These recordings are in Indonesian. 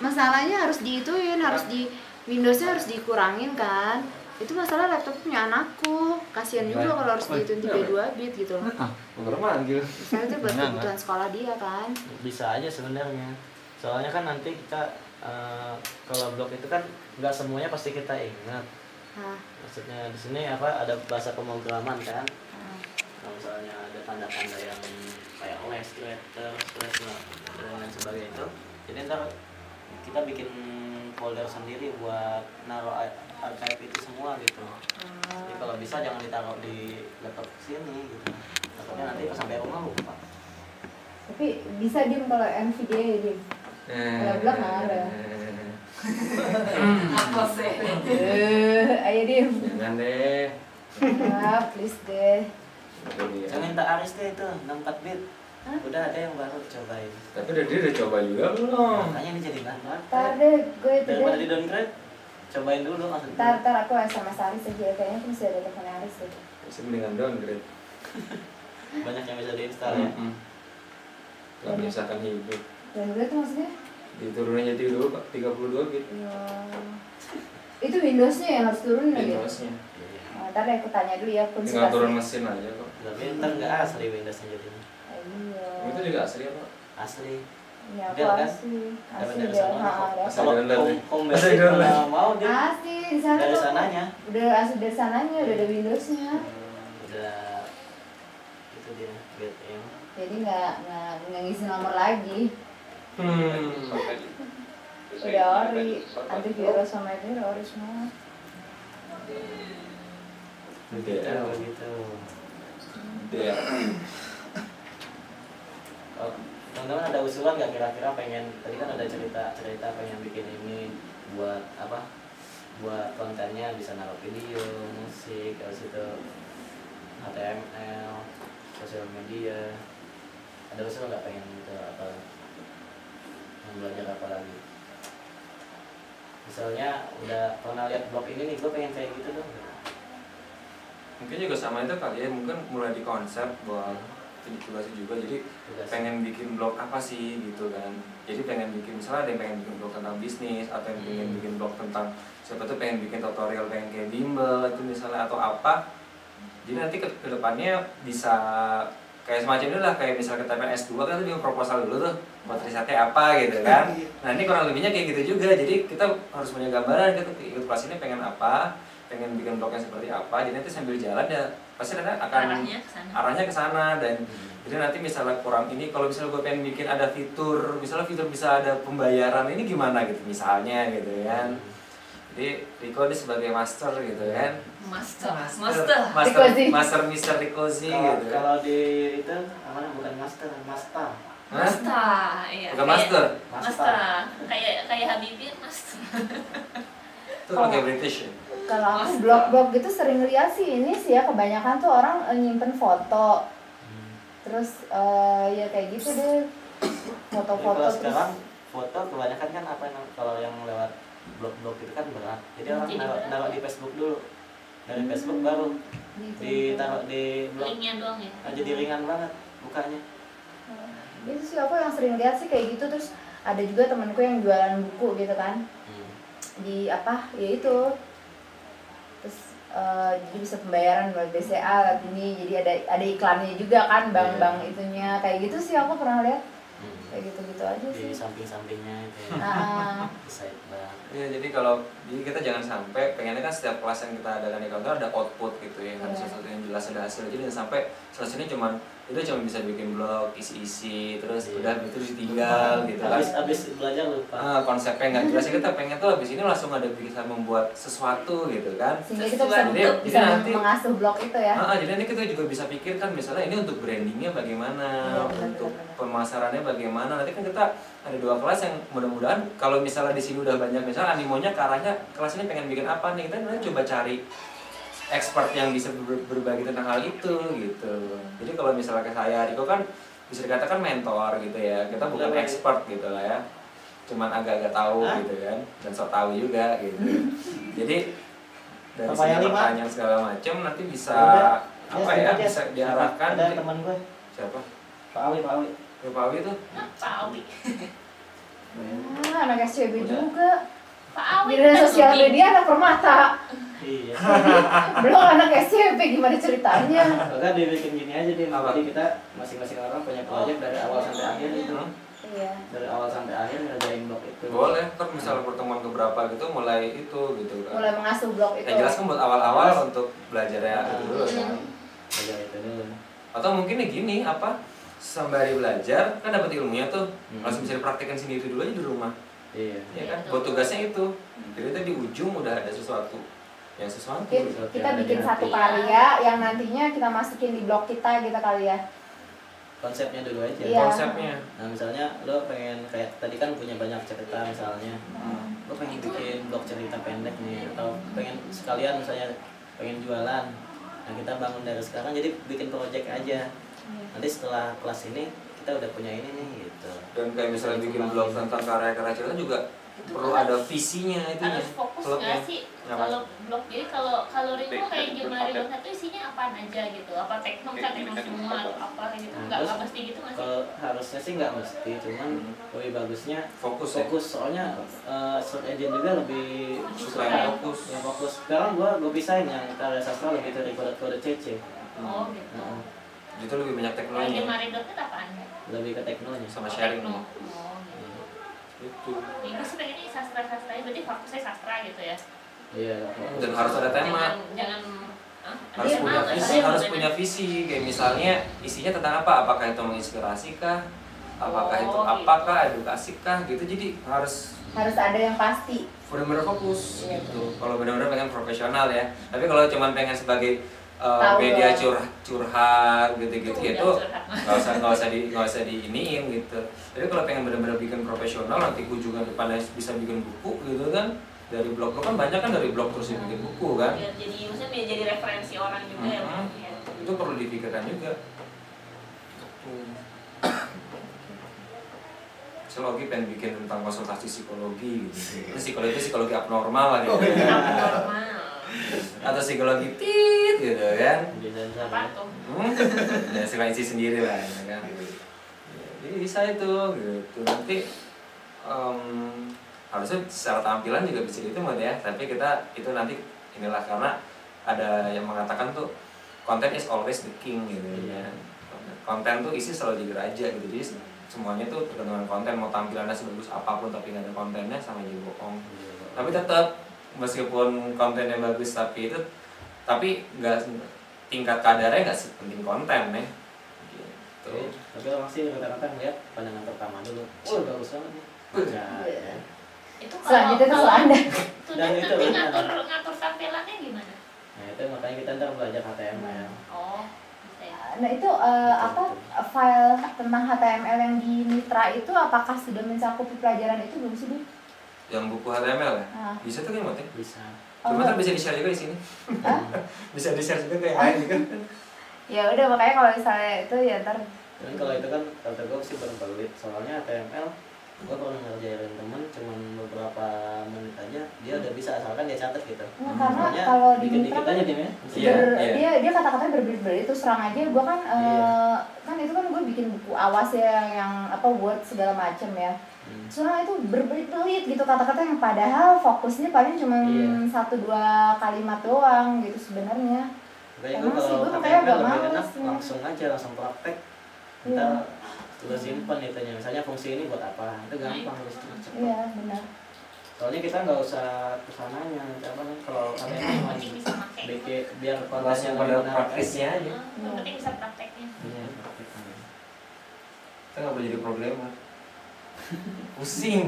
masalahnya harus diituin, harus di Windowsnya harus dikurangin kan. Itu masalah laptop punya anakku, kasihan juga kalau harus diituin 32 bit gitu loh. manggil. Misalnya itu buat kebutuhan sekolah dia kan. Bisa aja sebenarnya. Soalnya kan nanti kita kalau blog itu kan nggak semuanya pasti kita ingat. Maksudnya di sini ada bahasa pemrograman kan. Kalau misalnya ada tanda-tanda yang kayak less, letter, slash dan lain sebagainya itu, jadi ntar kita bikin folder sendiri buat naruh archive itu semua gitu. Jadi kalau bisa jangan ditaruh di laptop sini gitu. Takutnya nanti pas sampai rumah lupa. Tapi bisa Dim kalau NVDA ya Dim. Kalau blog nggak ada. Apa sih? Ayo Dim. Jangan deh. Please deh. Saya minta Aris deh itu 64 bit. Udah ada yang baru cobain. Tapi dia udah coba juga belum? Makanya ini jadi bahan banget. Ntar deh, gue itu Daripada deh. di downgrade, cobain dulu maksudnya. Ntar aku sama Aris aja, kayaknya aku masih ada telepon Aris deh. Bisa mendingan downgrade. Banyak yang bisa diinstal ya. Gak menyusahkan hidup. Downgrade tuh maksudnya? Diturunin jadi dulu 32 bit. Itu Windowsnya yang harus turun lagi. Windowsnya. Ntar deh aku tanya dulu ya Tinggal konsultasi. turun mesin aja kok. Tapi ntar nggak asli Windowsnya jadinya. Iya. Itu juga asli apa? Asli. Ya aku Del kan? asli. Dapat Asli dari Del. sananya kok. Ada. Asli. Kalau download nih. home Asli basic download. mana mau dia Asli di sana dari tuh. sananya. Udah asli dari sananya, udah ada Windowsnya. Udah itu dia built-in. Jadi nggak ngisi nomor lagi. Udah ori, antivirus sama itu udah ori semua. Begitu. Dia. Oh, teman-teman ada usulan nggak kira-kira pengen tadi kan ada cerita pengen bikin ini buat apa? Buat kontennya bisa naruh video, musik, terus itu HTML, sosial media. Ada usul nggak pengen gitu apa? Yang belajar apa lagi? Misalnya udah pernah lihat blog ini nih, gue pengen kayak gitu dong. Mungkin juga sama itu kali ya, mungkin mulai di konsep buat edukasi juga, jadi pengen bikin blog apa sih gitu kan. Jadi pengen bikin, misalnya ada yang pengen bikin blog tentang bisnis, atau yang pengen bikin blog tentang siapa tuh pengen bikin tutorial pengen kayak bimbel itu misalnya atau apa. Jadi nanti ke depannya bisa kayak semacam ini lah, kayak misalnya kita pengen S2 kan tuh bikin proposal dulu tuh buat risetnya apa gitu kan. Nah ini kurang lebihnya kayak gitu juga, jadi kita harus punya gambaran gitu, ikut kelas ini pengen apa, pengen bikin blognya seperti apa, jadi nanti sambil jalan ya pasti nanti akan arahnya ke sana. Dan jadi nanti misalnya kurang ini, kalau misalnya gue pengen bikin ada fitur, misalnya fitur bisa ada pembayaran, ini gimana gitu misalnya gitu kan. Jadi Riko ini sebagai master gitu kan. Master Mister Rikozi gitu. Kalau di itu namanya bukan master. Iya. Bukan master. Master. Kayak Habibie master. Itu pakai British ya. Kalau aku blog-blog gitu sering lihat sih ini sih ya, kebanyakan tuh orang nyimpen foto. Terus ya kayak gitu deh. Foto-foto kalau terus. sekarang foto kebanyakan kan kalau yang lewat blog-blog itu kan berat. Jadi orang naruh di Facebook dulu. Dari Facebook baru ditaruh di blog. Linknya doang ya. Jadi ringan banget bukanya. Itu sih aku yang sering lihat sih kayak gitu. Terus ada juga temanku yang jualan buku gitu kan. Di apa? Ya itu. Terus jadi bisa pembayaran buat BCA ini, jadi ada iklannya juga kan, bank-bank itunya kayak gitu sih aku pernah lihat. Kayak gitu-gitu aja sih. Di samping-sampingnya itu ya. Side bar. Iya, jadi kita jangan sampai pengennya kan setiap kelas yang kita adakan di kantor ada output gitu ya, ada sesuatu yang jelas, ada hasil. Jadi jangan sampai selesainya cuma bisa bikin blog isi-isi terus udah itu ditinggal gitu kan. Habis belajar lupa. Konsepnya nggak jelas, kita pengen tuh habis ini langsung ada bisa membuat sesuatu gitu kan. Sehingga kita bisa nanti mengasuh blog itu ya. Jadi nanti kita juga bisa pikirkan misalnya ini untuk brandingnya bagaimana, untuk pemasarannya bagaimana. Nanti kan kita ada 2 kelas yang mudah-mudahan kalau misalnya di sini udah banyak misalnya animonya ke arahnya kelas ini pengen bikin apa nih, kita nanti coba cari expert yang bisa berbagi tentang hal itu gitu. Jadi kalau misalnya kayak saya, Riko kan bisa dikatakan mentor gitu ya. Kita bukan expert gitu lah ya. Cuman agak-agak tahu gitu kan, dan sok tahu juga gitu. Jadi dari segi pertanyaan segala macam nanti bisa bisa diarahkan. Ada teman gue. Siapa? Pak Awi. Pak Awi tuh? Pak Awi. Anak SCB juga. Pak Di Awin sosial media anak permata. Iya. Belum anak SMP, gimana ceritanya? Maka dibikin gini aja deh. Apa? Jadi kita masing-masing orang punya proyek dari awal sampai akhir itu. Iya. Dari awal sampai akhir ngerjain blog itu. Boleh, kan misalnya pertemuan keberapa gitu mulai itu gitu kan. Mulai mengasuh blog itu. Yang jelas kan buat awal-awal untuk belajar ya gitu dulu kan. Belajar itu dulu. Atau mungkin ya gini, apa sembari belajar kan dapat ilmunya tuh, langsung bisa dipraktekkan sendiri dulu aja di rumah. Iya. Ya kan, buat tugasnya itu. Jadi tadi di ujung udah ada sesuatu yang sesuatu. Kita bikin satu karya yang nantinya kita masukin di blog kita gitu kali ya. Konsepnya dulu aja. Iya. Konsepnya. Nah misalnya lo pengen kayak tadi kan punya banyak cerita misalnya, lo pengen bikin blog cerita pendek nih, atau pengen sekalian misalnya pengen jualan. Nah kita bangun dari sekarang jadi bikin project aja. Nanti setelah kelas ini kita udah punya ini nih gitu. Dan kayak misalnya bikin blog tentang karya-karya cerita juga perlu ada visinya itunya. harus fokus Plotnya. nggak sih Apa? kalau blog? Jadi kalau Ringo kayak Jemari Blog itu isinya apaan aja gitu? Apa tekno semua atau apa gitu? Nggak mesti gitu nggak sih? Harusnya sih nggak mesti, cuman lebih bagusnya Fokus ya. soalnya search engine juga lebih Supaya fokus. fokus. Ya fokus. Sekarang gua pisahin yang karya sastra lebih dari kode CC. Oh gitu. Nah, Itu lebih banyak Kalau teknologinya Jemari Blog itu apaan? lebih ke teknologi. sama Oh, sharing. tekno. Oh gitu. Itu. Ringo sih pengennya sastra-sastranya, berarti fokusnya sastra gitu ya? Iya. Dan harus ada tema. Jangan Harus Iya, punya Mas. visi, harus punya visi. Kayak misalnya isinya tentang apa? Apakah itu menginspirasi kah? Apakah itu Oh, apakah edukasi kah? Gitu. Jadi harus Ada yang pasti. benar-benar fokus Iya. gitu. Kalau benar-benar pengen profesional ya. Tapi kalau cuma pengen sebagai Tahu media loh. curhat gitu-gitu Itu itu udah curhat. nggak usah diiniin gitu. Jadi kalau pengen benar-benar bikin profesional nanti juga depannya bisa bikin buku gitu kan. Dari blog lo kan banyak kan dari blog terus bikin buku kan. biar jadi maksudnya biar jadi referensi orang juga ya. Mhm. Ya. Itu perlu dipikirkan juga. Psikologi pengen bikin tentang konsultasi psikologi gitu. Psikologi abnormal lah gitu. Normal. Atau psikologi tit gitu kan. Apa tuh? Ya suka isi sendiri lah ya kan. Jadi bisa itu gitu. Nanti harusnya secara tampilan juga bisa gitu ya. Tapi kita itu nanti inilah karena ada yang mengatakan tuh content is always the king gitu ya. Konten tuh isi selalu jadi raja gitu. Jadi semuanya tuh tergantung dengan konten, mau tampilannya sebagus apapun tapi nggak ada kontennya sama aja bohong. Tapi tetap meskipun kontennya bagus tapi nggak tingkat kadarnya nggak sepenting konten ya. Gitu. Tapi orang sih rata-rata ngeliat pandangan pertama dulu. Oh bagus banget nih. Baca. Iya. Itu Selanjutnya tuh Anda. Dan itu tapi benar. ngatur tampilannya gimana? Nah itu makanya kita ntar belajar HTML. Oh, bisa ya. Nah itu file tentang HTML yang di Mitra itu apakah sudah mencakup pelajaran itu belum sih, Bu? Yang buku HTML ya? Ah. Bisa tuh kayak motif. Bisa. Cuma Oh. ntar bisa di-share juga di sini. Hah? Bisa di-share juga ke yang lain juga. Ya udah makanya kalau misalnya itu ya ntar Dan kalau itu kan kata gue sih baru pelit. Soalnya HTML gue pernah ngerjain temen cuman beberapa menit aja dia udah bisa asalkan dia catat gitu. Nah, karena Makanya kalau di dikit-dikit Mitra aja kan dia ya. Iya, iya. dia kata-katanya berbelit-belit terus serang aja gue kan Iya. kan itu kan gue bikin buku awas ya yang apa Word segala macem ya. Soalnya itu berbelit-belit gitu kata-kata yang padahal fokusnya paling cuma Iya. 1-2 kalimat doang gitu sebenarnya. Makanya gue Emang sih, kalau gue makanya HTML agak lebih males enak nih. langsung aja langsung praktek. Iya. Ntar lo simpen itunya. Misalnya fungsi ini buat apa? Itu gampang terus cepet. Iya benar. Soalnya kita nggak usah kesananya, apa kan kalau HTML Yang mah penting bisa pakai. biar kontennya Langsung pada lebih menarik praktisnya aja. Yang penting bisa prakteknya. Iya, prakteknya. Kita nggak boleh jadi programmer. Pusing.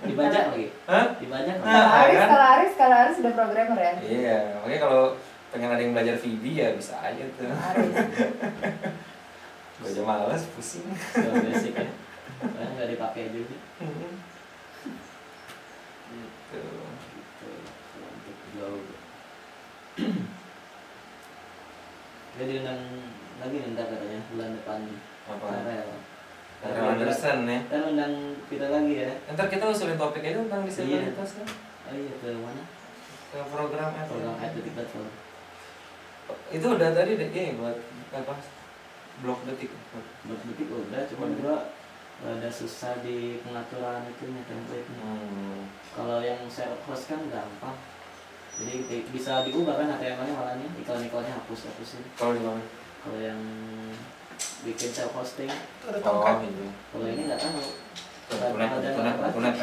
Dibajak lagi? Hah? Dibajak lagi? Nah, kan? Kalau Aris sudah programmer ya. Iya, makanya kalau pengen ada yang belajar VB ya bisa aja tuh. Aris. Gue aja malas, pusing. So basic ya. Soalnya nggak dipakai juga. Gitu. Untuk jauh. Dia diundang lagi ntar katanya bulan depan. Apa? Karel. Karel Anderson ya. Kita undang kita lagi ya. Ntar kita usulin topik itu tentang disabilitas kan? Oh iya ke mana? Ke program apa? Program @detik.com. Itu udah tadi deh, buat apa? Blog detik. Buat detik udah, cuma gua ada susah di pengaturan itunya template-nya. Kalau yang self host kan gampang, jadi bisa diubah kan HTML-nya, malah nih iklan-iklannya hapusin. Kalau di mana? Kalau yang bikin self hosting, Gitu. kalau ini nggak tahu. Tunet.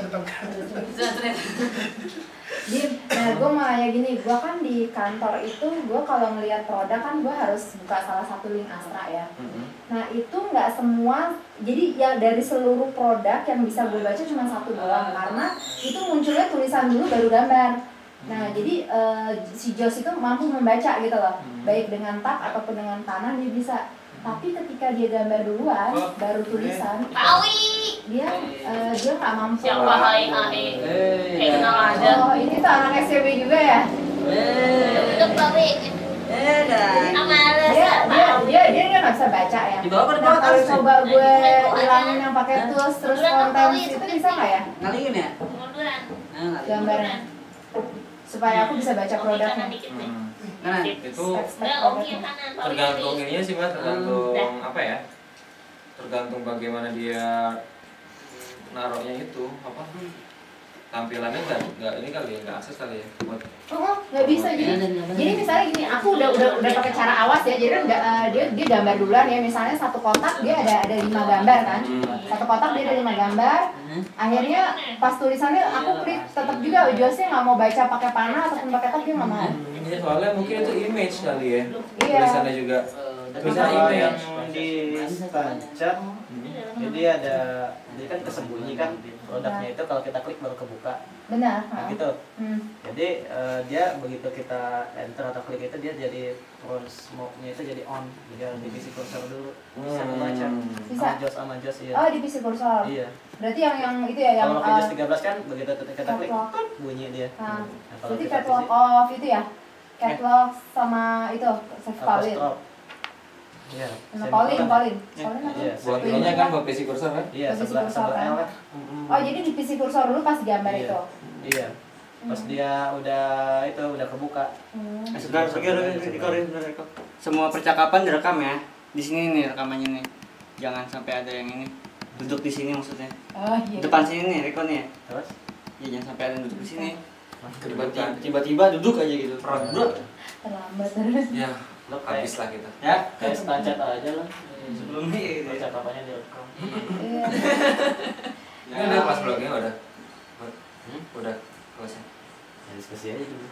Nah gue mau nanya gini, gue kan di kantor itu gue kalau ngelihat produk kan gue harus buka salah satu link Astra ya. Nah itu nggak semua, jadi ya dari seluruh produk yang bisa gue baca cuma satu doang, karena itu munculnya tulisan dulu baru gambar. Nah jadi si Jos itu mampu membaca gitu loh, baik dengan tab ataupun dengan kanan dia bisa. Tapi ketika dia gambar duluan, baru tulisan, dia nggak mampu. Siapa hai kayak kenal aja. Oh ini tuh anak SCB juga ya? Untuk Pawi. Dia nggak bisa baca ya. Nah, kalau coba gue hilangin yang pakai tools terus konten itu bisa nggak ya? Ngalingin ya? Munduran. Gambarnya supaya aku bisa baca produknya. Nah, Itu Udah Oki yang kanan. tergantung ininya sih Mas, tergantung apa ya? Tergantung bagaimana dia naruhnya itu apa? Tampilannya nggak ini kali ya, nggak akses kali ya buat. Nggak bisa jadi misalnya gini, aku udah pakai cara awas ya, jadi dia gambar duluan ya, misalnya satu kotak dia ada 5 gambar kan, satu kotak dia ada 5 gambar, akhirnya pas tulisannya aku klik tetap juga Josnya nggak mau baca pakai panah ataupun pakai tab, dia nggak mau. Ya, soalnya mungkin itu image kali ya, Iya. tulisannya juga. Bisa yang di tancap, jadi ada, jadi kan kesembunyi kan produknya itu kalau kita klik baru kebuka. Benar. Nah, gitu. Jadi dia begitu kita enter atau klik itu dia jadi front smoke-nya itu jadi on. Jadi harus divisi kursor dulu. Bisa kebaca. Bisa. Sama Jos iya. Oh, divisi kursor. Iya. Berarti yang itu ya yang kalau Windows 13 kan begitu kita klik bunyi dia. Nah, kalau berarti kita catalog off itu ya. Catalog sama itu save file. Iya. Nah, calling apa? Iya. Buat ininya kan buat PC kursor kan? Iya, Divisi sebelah kursor sebelah kan? L kan. Oh, jadi divisi kursor dulu pas gambar Iya. itu. Iya. Pas dia udah kebuka. sebentar, semua percakapan direkam ya. Di sini nih rekamannya nih. Jangan sampai ada yang ini duduk di sini maksudnya. Oh iya. Depan sini nih rekonnya. Terus? Ya jangan sampai ada yang duduk di sini. Tiba-tiba duduk aja gitu. Terlambat terus. Ya, Lo habis lah kita. Ya, kayak stancap aja lah. sebelum ini gitu. Percakapannya direkam. Iya. Ini udah kelas blognya udah. Udah kelasnya. Ya, diskusi aja dulu.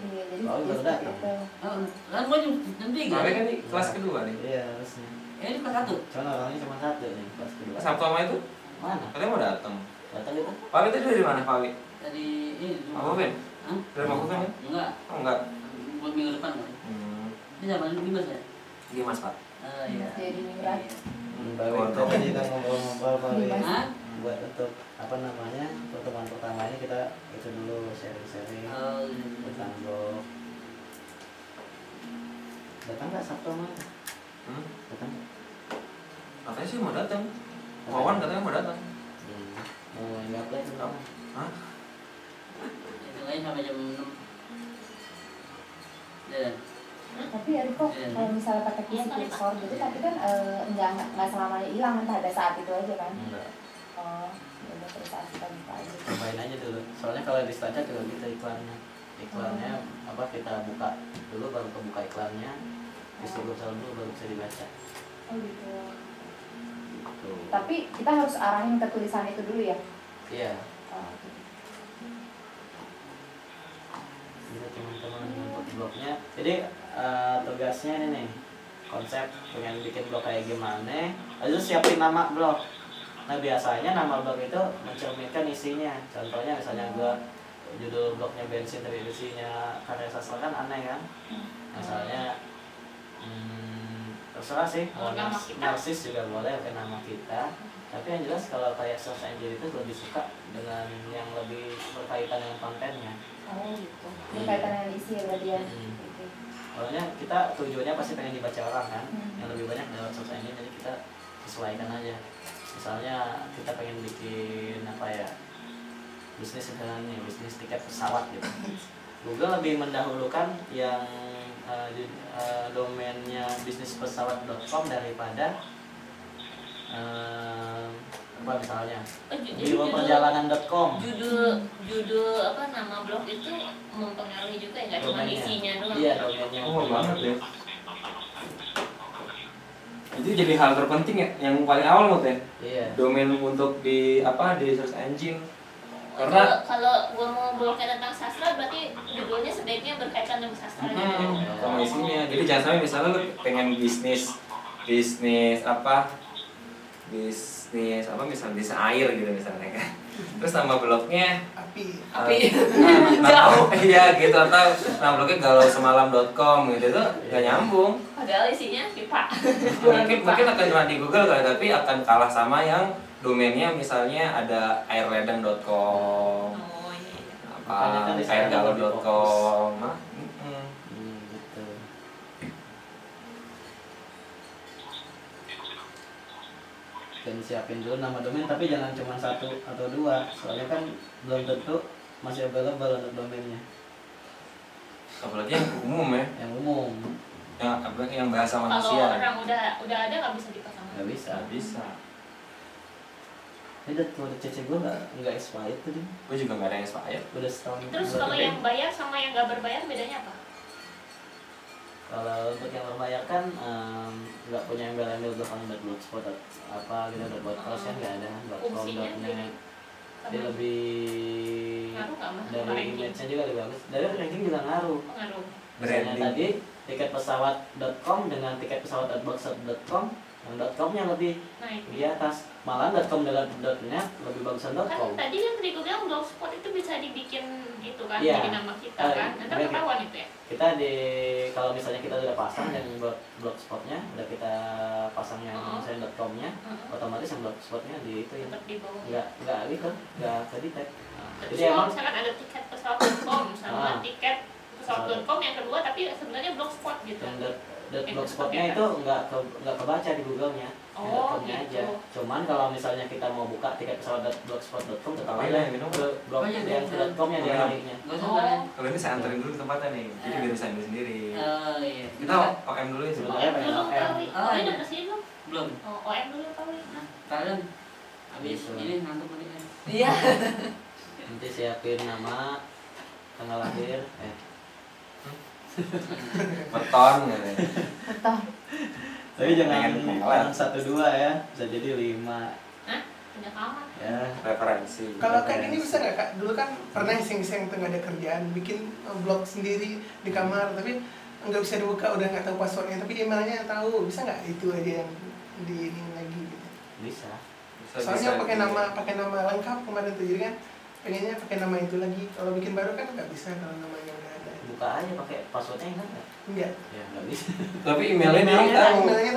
Iya, jadi Oh, baru datang. gitu. Kan gua jam 3. Tapi kan ini kelas kedua nih. Iya, harusnya. Ini kelas 1. Cuma orangnya cuma satu nih, kelas kedua. Sabtu sama itu? Mana? Kalian mau datang? Datang gitu? Pawi itu dari mana Pawi? Tadi ini Apa Vin? Hah? Dari Mako Vin? Enggak, Oh enggak. buat minggu depan kan. Ini zaman 15 ya? Dimas Pak. Iya. Jadi mingguan. Baru tadi kita ngobrol-ngobrol Pawi. Hah? Buat untuk apa namanya pertemuan pertama ini kita itu dulu sharing-sharing Oh, iya. tentang blog. Datang nggak Sabtu mana? Datang nggak? Katanya sih mau datang. Wawan katanya mau datang. Mau ini apa itu? Hah? Itu kayaknya sampai jam 6. Ya. Tapi ya Riko, kalau misalnya pakai PC kursor gitu, tapi kan nggak selamanya hilang, entah ada saat itu aja kan? Enggak. Oh, ya udah terus saat kita buka aja. Cobain aja dulu. Soalnya kalau di Staca juga gitu iklannya. Iklannya apa kita buka dulu baru kebuka iklannya. Isi kursor dulu baru bisa dibaca. Oh gitu. Gitu. Tapi kita harus arahin ke tulisan itu dulu ya? Iya. Oh, gitu. Bisa teman-teman untuk blognya. Jadi tugasnya ini nih, konsep pengen bikin blog kayak gimana, lalu siapin nama blog. Nah biasanya nama blog itu mencerminkan isinya. Contohnya misalnya gua judul blognya bensin tapi isinya karya sastra kan aneh kan. Misalnya terserah sih, mau Nama kita. narsis juga boleh pakai nama kita. Tapi yang jelas kalau kayak search engine itu lebih suka dengan yang lebih berkaitan dengan kontennya. Oh gitu. Berkaitan dengan isi ya berarti ya? Oke. Soalnya kita tujuannya pasti pengen dibaca orang kan, yang lebih banyak lewat search engine, jadi kita sesuaikan aja. Misalnya kita pengen bikin apa ya, bisnis sebenarnya bisnis tiket pesawat gitu. Google lebih mendahulukan yang domainnya bisnispesawat.com daripada apa misalnya Jadi biroperjalanan.com. judul apa nama blog itu mempengaruhi juga ya, nggak cuma Domainnya. isinya doang. Iya, domainnya. Oh banget ya. Itu jadi hal terpenting ya, yang paling awal Mut ya. Iya. Domain untuk di apa di search engine. Karena kalau gua mau blognya tentang sastra berarti judulnya sebaiknya berkaitan dengan sastra gitu. sama isinya. Jadi jangan sampai misalnya lu pengen bisnis apa misalnya bisnis air gitu misalnya kan. Terus nama blognya Api. Jauh. Iya gitu, atau nama blognya galausemalam.com gitu tuh nggak nyambung. Padahal isinya pipa. Mungkin akan cuma di Google kali, tapi akan kalah sama yang domainnya misalnya ada airledeng.com, Oh iya. Makanya kan apa di sana lebih airgalon.com. Gitu. Dan siapin dulu nama domain, tapi jangan cuma 1 atau 2, soalnya kan belum tentu masih available untuk domainnya. Apalagi yang umum ya, Yang umum yang bahasa Kalau manusia. orang udah ada nggak bisa dipasang. nggak bisa. Nggak bisa. Ini udah CC gue nggak expired tuh dia. Gue juga nggak ada yang expired. Udah setahun. Terus kalau yang bayar sama yang nggak berbayar bedanya apa? Kalau untuk yang berbayar kan nggak punya embel-embel blogspot apa gitu, .wordpress kan nggak ada, Fungsinya .com.net. Dia Sama lebih ngaruh nggak mas? dari Ranking? image-nya juga lebih bagus. Dari ranking juga ngaruh. Pengaruh. Misalnya Branding. tadi tiketpesawat.com dengan tiketpesawat.boxer.com, yang .com-nya lebih Naik. di atas. Malah .com dengan .net lebih bagusan Kan .com. tadi kan tadi gue bilang blogspot itu bisa dibikin gitu kan, Iya. jadi nama kita kan. Nanti Mereka- ketahuan itu ya. Kita kalau misalnya kita udah pasang yang blogspotnya, udah kita pasang yang misalnya .com-nya, otomatis yang blogspotnya di itu ya. Tetap di bawah. Nggak gitu, nggak ke detect. Terus Jadi kalau emang misalkan ada tiket pesawat.com sama Ah. tiket pesawat.com yang kedua tapi sebenarnya blogspot gitu. yang blogspotnya itu nggak kebaca di Google-nya. Yang Oh, .com-nya gitu. aja. Cuman kalau misalnya kita mau buka tiket pesawat.blogspot.com, tetap Oh, aja iya, minum. ke blog Oh, iya, yang iya. .com-nya dia Oh, linknya. Gak usah Oh. kalian. Kalau ini saya anterin dulu ke tempatnya nih, jadi biar bisa ambil sendiri. Oh iya. Kita OM dulu ya Sebenarnya sebenarnya. pengen Belum OM. kali. Oh, Oh, iya. udah kesini belum? Belum. Oh, OM dulu kali. Nah, kalian habis Gitu. ini ngantuk nih kan? Iya. Nanti siapin nama, tanggal lahir, Beton gitu. Betul. tapi jangan Pengen kenalan. 1-2 ya, bisa jadi 5 Hah? Punya kamar. ya. Referensi. Kalau kayak gini bisa nggak kak? Dulu kan pernah iseng-iseng tuh nggak ada kerjaan, bikin blog sendiri di kamar, tapi nggak bisa dibuka, udah nggak tahu passwordnya, tapi emailnya tahu, bisa nggak itu aja yang di ini lagi gitu? Bisa. Soalnya pakai nama lengkap kemarin tuh, jadi kan pengennya pakai nama itu lagi. Kalau bikin baru kan nggak bisa kalau namanya udah ada. Buka aja pakai passwordnya, ingat nggak? Enggak. Ya nggak bisa. Tapi emailnya dia Emailnya tahu. Emailnya